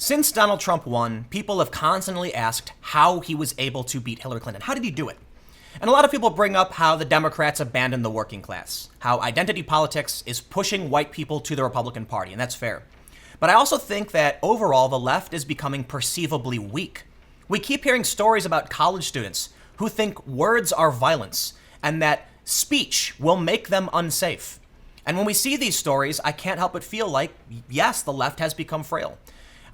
Since Donald Trump won, people have constantly asked how he was able to beat Hillary Clinton. How did he do it? And a lot of people bring up how the Democrats abandoned the working class, how identity politics is pushing white people to the Republican Party, and that's fair. But I also think that overall the left is becoming perceivably weak. We keep hearing stories about college students who think words are violence and that speech will make them unsafe. And when we see these stories, I can't help but feel like, yes, the left has become frail.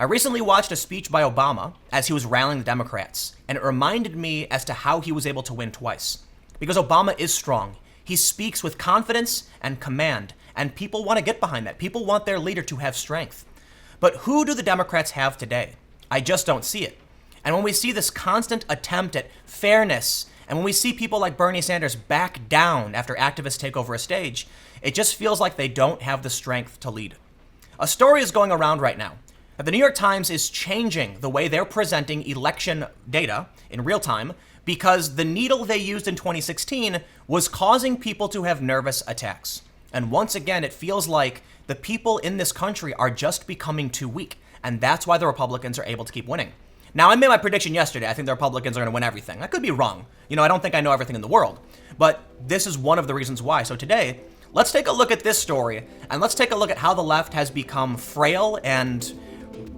I recently watched a speech by Obama as he was rallying the Democrats, and it reminded me as to how he was able to win twice. Because Obama is strong. He speaks with confidence and command, and people want to get behind that. People want their leader to have strength. But who do the Democrats have today? I just don't see it. And when we see this constant attempt at fairness, and when we see people like Bernie Sanders back down after activists take over a stage, it just feels like they don't have the strength to lead. A story is going around right now. The New York Times is changing the way they're presenting election data in real time because the needle they used in 2016 was causing people to have nervous attacks. And once again, it feels like the people in this country are just becoming too weak. And that's why the Republicans are able to keep winning. Now, I made my prediction yesterday. I think the Republicans are going to win everything. I could be wrong. I don't think I know everything in the world. But this is one of the reasons why. So today, let's take a look at this story. And let's take a look at how the left has become frail and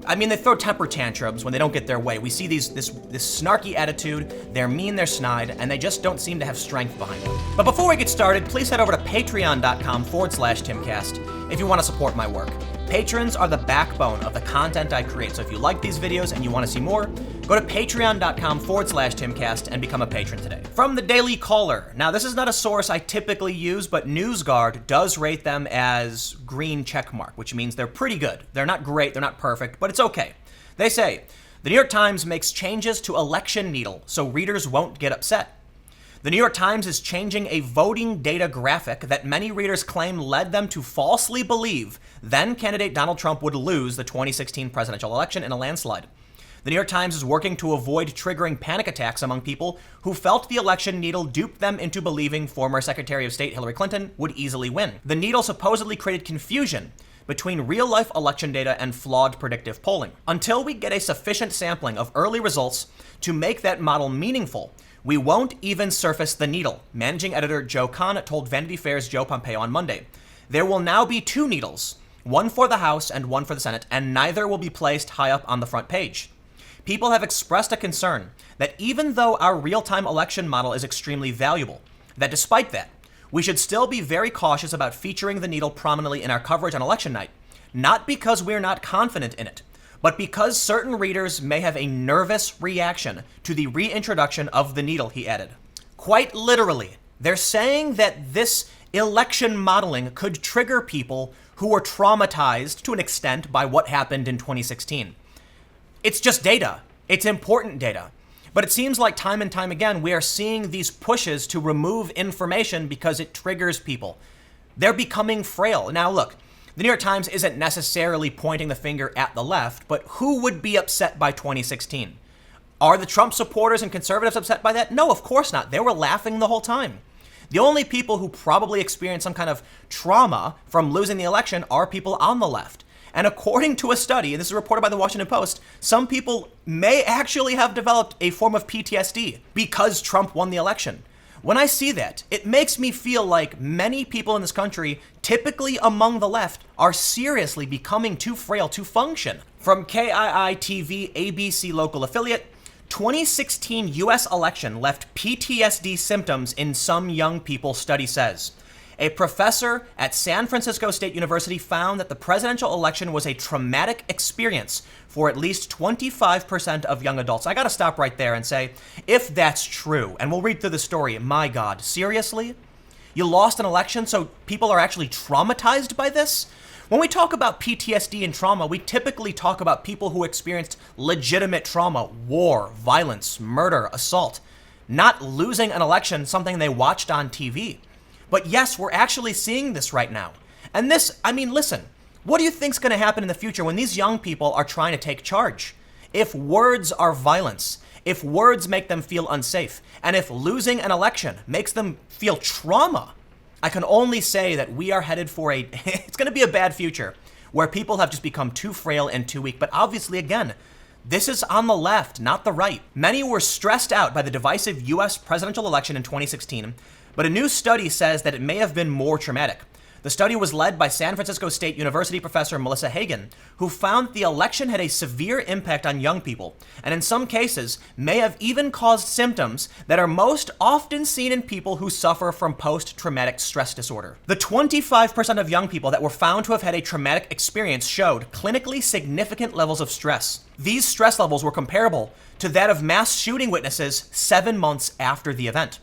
they throw temper tantrums when they don't get their way. We see this snarky attitude, they're mean, they're snide, and they just don't seem to have strength behind them. But before we get started, please head over to patreon.com/TimCast if you want to support my work. Patrons are the backbone of the content I create, so if you like these videos and you want to see more, go to patreon.com/TimCast and become a patron today. From the Daily Caller. Now, this is not a source I typically use, but NewsGuard does rate them as green checkmark, which means they're pretty good. They're not great, they're not perfect, but it's okay. They say, the New York Times makes changes to election needle so readers won't get upset. The New York Times is changing a voting data graphic that many readers claim led them to falsely believe then candidate Donald Trump would lose the 2016 presidential election in a landslide. The New York Times is working to avoid triggering panic attacks among people who felt the election needle duped them into believing former Secretary of State Hillary Clinton would easily win. The needle supposedly created confusion between real-life election data and flawed predictive polling. Until we get a sufficient sampling of early results to make that model meaningful, we won't even surface the needle, managing editor Joe Kahn told Vanity Fair's Joe Pompeo on Monday. There will now be two needles, one for the House and one for the Senate, and neither will be placed high up on the front page. People have expressed a concern that even though our real-time election model is extremely valuable, that despite that, we should still be very cautious about featuring the needle prominently in our coverage on election night, not because we're not confident in it, but because certain readers may have a nervous reaction to the reintroduction of the needle, he added. Quite literally, they're saying that this election modeling could trigger people who were traumatized to an extent by what happened in 2016. It's just data. It's important data. But it seems like time and time again, we are seeing these pushes to remove information because it triggers people. They're becoming frail. Now look, the New York Times isn't necessarily pointing the finger at the left, but who would be upset by 2016? Are the Trump supporters and conservatives upset by that? No, of course not. They were laughing the whole time. The only people who probably experienced some kind of trauma from losing the election are people on the left. And according to a study, and this is reported by the Washington Post, some people may actually have developed a form of PTSD because Trump won the election. When I see that, it makes me feel like many people in this country, typically among the left, are seriously becoming too frail to function. From KII-TV ABC local affiliate, 2016 U.S. election left PTSD symptoms in some young people, study says. A professor at San Francisco State University found that the presidential election was a traumatic experience for at least 25% of young adults. I gotta stop right there and say, if that's true, and we'll read through the story, my God, seriously? You lost an election so people are actually traumatized by this? When we talk about PTSD and trauma, we typically talk about people who experienced legitimate trauma, war, violence, murder, assault, not losing an election, something they watched on TV. But yes, we're actually seeing this right now. And this, listen, what do you think's going to happen in the future when these young people are trying to take charge? If words are violence, if words make them feel unsafe, and if losing an election makes them feel trauma, I can only say that we are headed for it's going to be a bad future where people have just become too frail and too weak. But obviously, again, this is on the left, not the right. Many were stressed out by the divisive US presidential election in 2016, but a new study says that it may have been more traumatic. The study was led by San Francisco State University professor Melissa Hagan, who found the election had a severe impact on young people, and in some cases may have even caused symptoms that are most often seen in people who suffer from post-traumatic stress disorder. The 25% of young people that were found to have had a traumatic experience showed clinically significant levels of stress. These stress levels were comparable to that of mass shooting witnesses 7 months after the event.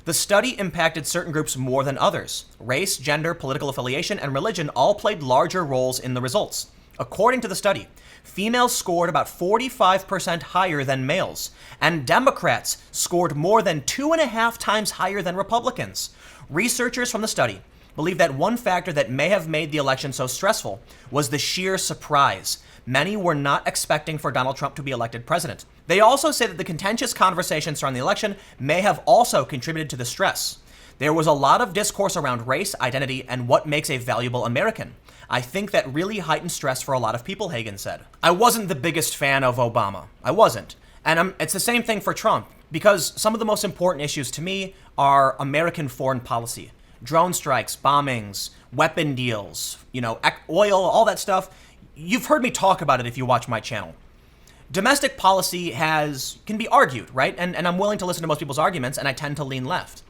The study impacted certain groups more than others. Race, gender, political affiliation, and religion all played larger roles in the results. According to the study, females scored about 45% higher than males, and Democrats scored more than 2.5 times higher than Republicans. Researchers from the study believe that one factor that may have made the election so stressful was the sheer surprise. Many were not expecting for Donald Trump to be elected president. They also say that the contentious conversations surrounding the election may have also contributed to the stress. There was a lot of discourse around race, identity, and what makes a valuable American. I think that really heightened stress for a lot of people, Hagan said. I wasn't the biggest fan of Obama. I wasn't. And it's the same thing for Trump, because some of the most important issues to me are American foreign policy. Drone strikes, bombings, weapon deals, oil, all that stuff. You've heard me talk about it if you watch my channel. Domestic policy can be argued, right? And I'm willing to listen to most people's arguments, and I tend to lean left.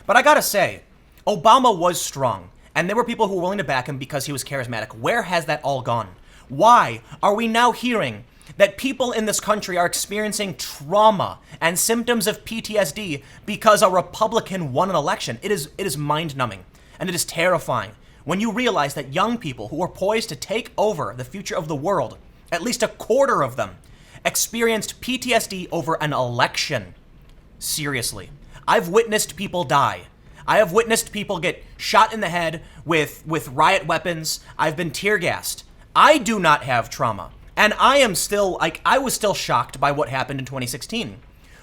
But I gotta say, Obama was strong, and there were people who were willing to back him because he was charismatic. Where has that all gone? Why are we now hearing that people in this country are experiencing trauma and symptoms of PTSD because a Republican won an election? It is mind-numbing, and it is terrifying when you realize that young people who are poised to take over the future of the world, at least a quarter of them, experienced PTSD over an election. Seriously. I've witnessed people die. I have witnessed people get shot in the head with riot weapons. I've been tear gassed. I do not have trauma. And I was still shocked by what happened in 2016.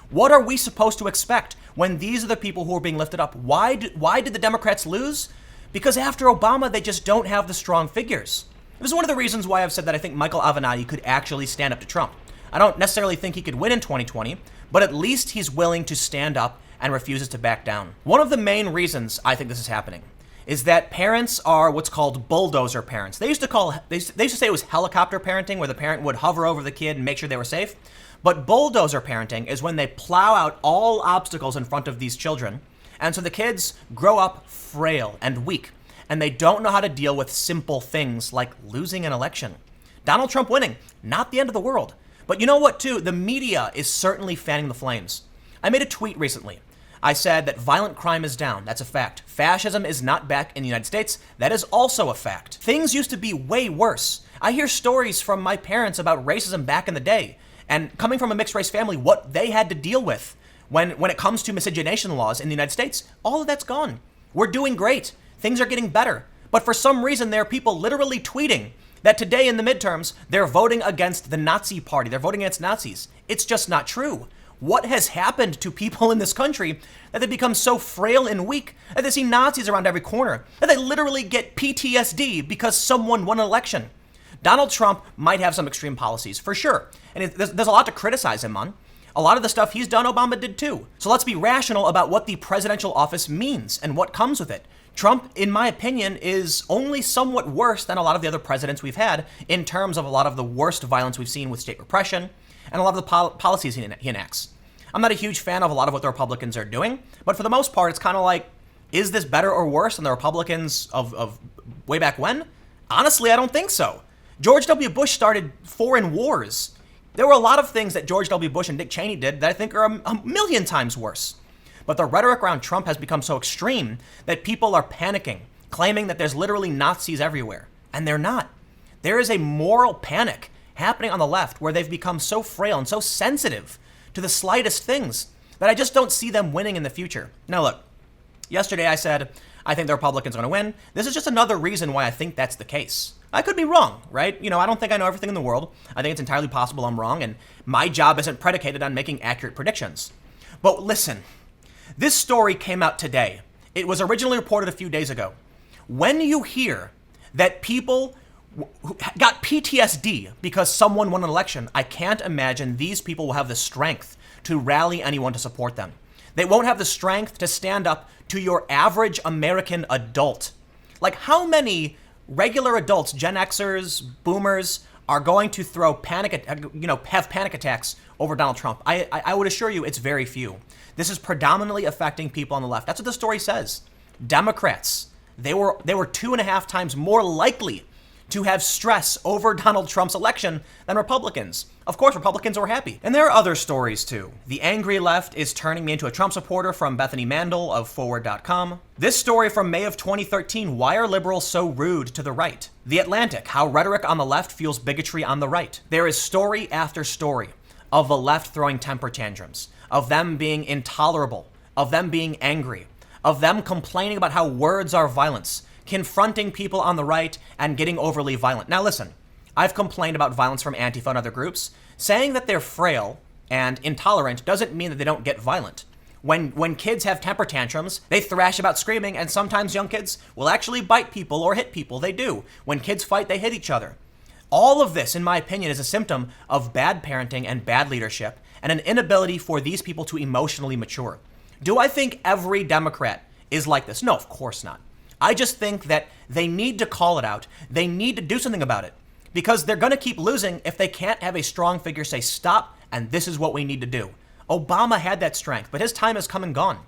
What are we supposed to expect when these are the people who are being lifted up? Why did the Democrats lose? Because after Obama, they just don't have the strong figures. This is one of the reasons why I've said that I think Michael Avenatti could actually stand up to Trump. I don't necessarily think he could win in 2020, but at least he's willing to stand up and refuses to back down. One of the main reasons I think this is happening is that parents are what's called bulldozer parents. They used to say it was helicopter parenting, where the parent would hover over the kid and make sure they were safe. But bulldozer parenting is when they plow out all obstacles in front of these children. And so the kids grow up frail and weak, and they don't know how to deal with simple things like losing an election. Donald Trump winning, not the end of the world. But you know what, too? The media is certainly fanning the flames. I made a tweet recently. I said that violent crime is down. That's a fact. Fascism is not back in the United States. That is also a fact. Things used to be way worse. I hear stories from my parents about racism back in the day, and coming from a mixed race family, what they had to deal with when it comes to miscegenation laws in the United States. All of that's gone. We're doing great. Things are getting better. But for some reason, there are people literally tweeting that today in the midterms, they're voting against the Nazi party. They're voting against Nazis. It's just not true. What has happened to people in this country that they become so frail and weak that they see Nazis around every corner, that they literally get PTSD because someone won an election? Donald Trump might have some extreme policies, for sure. And there's a lot to criticize him on. A lot of the stuff he's done, Obama did too. So let's be rational about what the presidential office means and what comes with it. Trump, in my opinion, is only somewhat worse than a lot of the other presidents we've had in terms of a lot of the worst violence we've seen with state repression and a lot of the policies he enacts. I'm not a huge fan of a lot of what the Republicans are doing, but for the most part, it's kind of like, is this better or worse than the Republicans of way back when? Honestly, I don't think so. George W. Bush started foreign wars. There were a lot of things that George W. Bush and Dick Cheney did that I think are a million times worse. But the rhetoric around Trump has become so extreme that people are panicking, claiming that there's literally Nazis everywhere. And they're not. There is a moral panic happening on the left where they've become so frail and so sensitive to the slightest things that I just don't see them winning in the future. Now look, yesterday I said, I think the Republicans are going to win. This is just another reason why I think that's the case. I could be wrong, right? I don't think I know everything in the world. I think it's entirely possible I'm wrong, and my job isn't predicated on making accurate predictions. But listen, this story came out today. It was originally reported a few days ago. When you hear that people who got PTSD because someone won an election, I can't imagine these people will have the strength to rally anyone to support them. They won't have the strength to stand up to your average American adult. Like, how many regular adults, Gen Xers, boomers, are going to throw have panic attacks over Donald Trump? I would assure you it's very few. This is predominantly affecting people on the left. That's what the story says. Democrats, they were 2.5 times more likely to have stress over Donald Trump's election than Republicans. Of course, Republicans were happy. And there are other stories too. The angry left is turning me into a Trump supporter from Bethany Mandel of Forward.com. This story from May of 2013, why are liberals so rude to the right? The Atlantic, how rhetoric on the left fuels bigotry on the right. There is story after story of the left throwing temper tantrums, of them being intolerable, of them being angry, of them complaining about how words are violence, confronting people on the right and getting overly violent. Now listen, I've complained about violence from Antifa and other groups. Saying that they're frail and intolerant doesn't mean that they don't get violent. When kids have temper tantrums, they thrash about screaming, and sometimes young kids will actually bite people or hit people. They do. When kids fight, they hit each other. All of this, in my opinion, is a symptom of bad parenting and bad leadership and an inability for these people to emotionally mature. Do I think every Democrat is like this? No, of course not. I just think that they need to call it out. They need to do something about it because they're going to keep losing if they can't have a strong figure say, stop, and this is what we need to do. Obama had that strength, but his time has come and gone.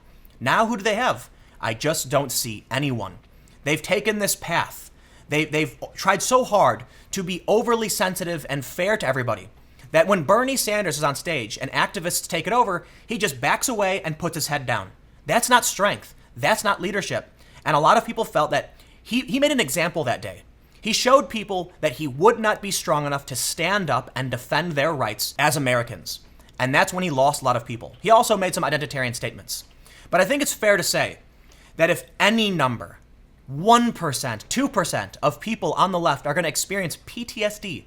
Now who do they have? I just don't see anyone. They've taken this path. They've tried so hard to be overly sensitive and fair to everybody that when Bernie Sanders is on stage and activists take it over, he just backs away and puts his head down. That's not strength. That's not leadership. And a lot of people felt that he made an example that day. He showed people that he would not be strong enough to stand up and defend their rights as Americans. And that's when he lost a lot of people. He also made some identitarian statements. But I think it's fair to say that if any number, 1%, 2% of people on the left are going to experience PTSD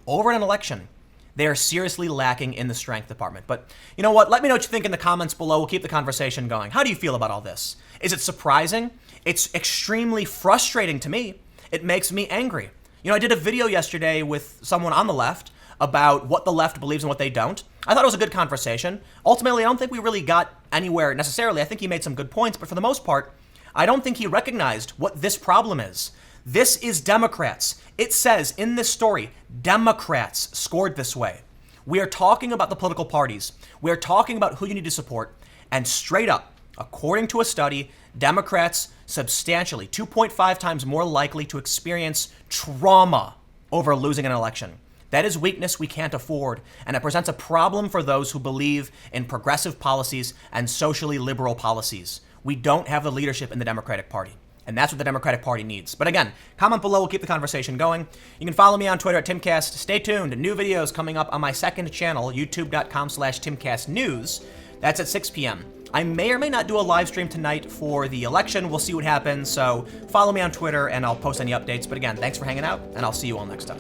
over an election, they are seriously lacking in the strength department. But you know what? Let me know what you think in the comments below. We'll keep the conversation going. How do you feel about all this? Is it surprising? It's extremely frustrating to me. It makes me angry. You know, I did a video yesterday with someone on the left about what the left believes and what they don't. I thought it was a good conversation. Ultimately, I don't think we really got anywhere necessarily. I think he made some good points, but for the most part, I don't think he recognized what this problem is. This is Democrats. It says in this story, Democrats scored this way. We are talking about the political parties. We are talking about who you need to support. And straight up, according to a study, Democrats substantially 2.5 times more likely to experience trauma over losing an election. That is weakness we can't afford, and it presents a problem for those who believe in progressive policies and socially liberal policies. We don't have the leadership in the Democratic Party, and that's what the Democratic Party needs. But again, comment below. We'll keep the conversation going. You can follow me on Twitter at Timcast. Stay tuned. New videos coming up on my second channel, youtube.com/TimcastNews. That's at 6 p.m. I may or may not do a live stream tonight for the election. We'll see what happens. So follow me on Twitter and I'll post any updates. But again, thanks for hanging out, and I'll see you all next time.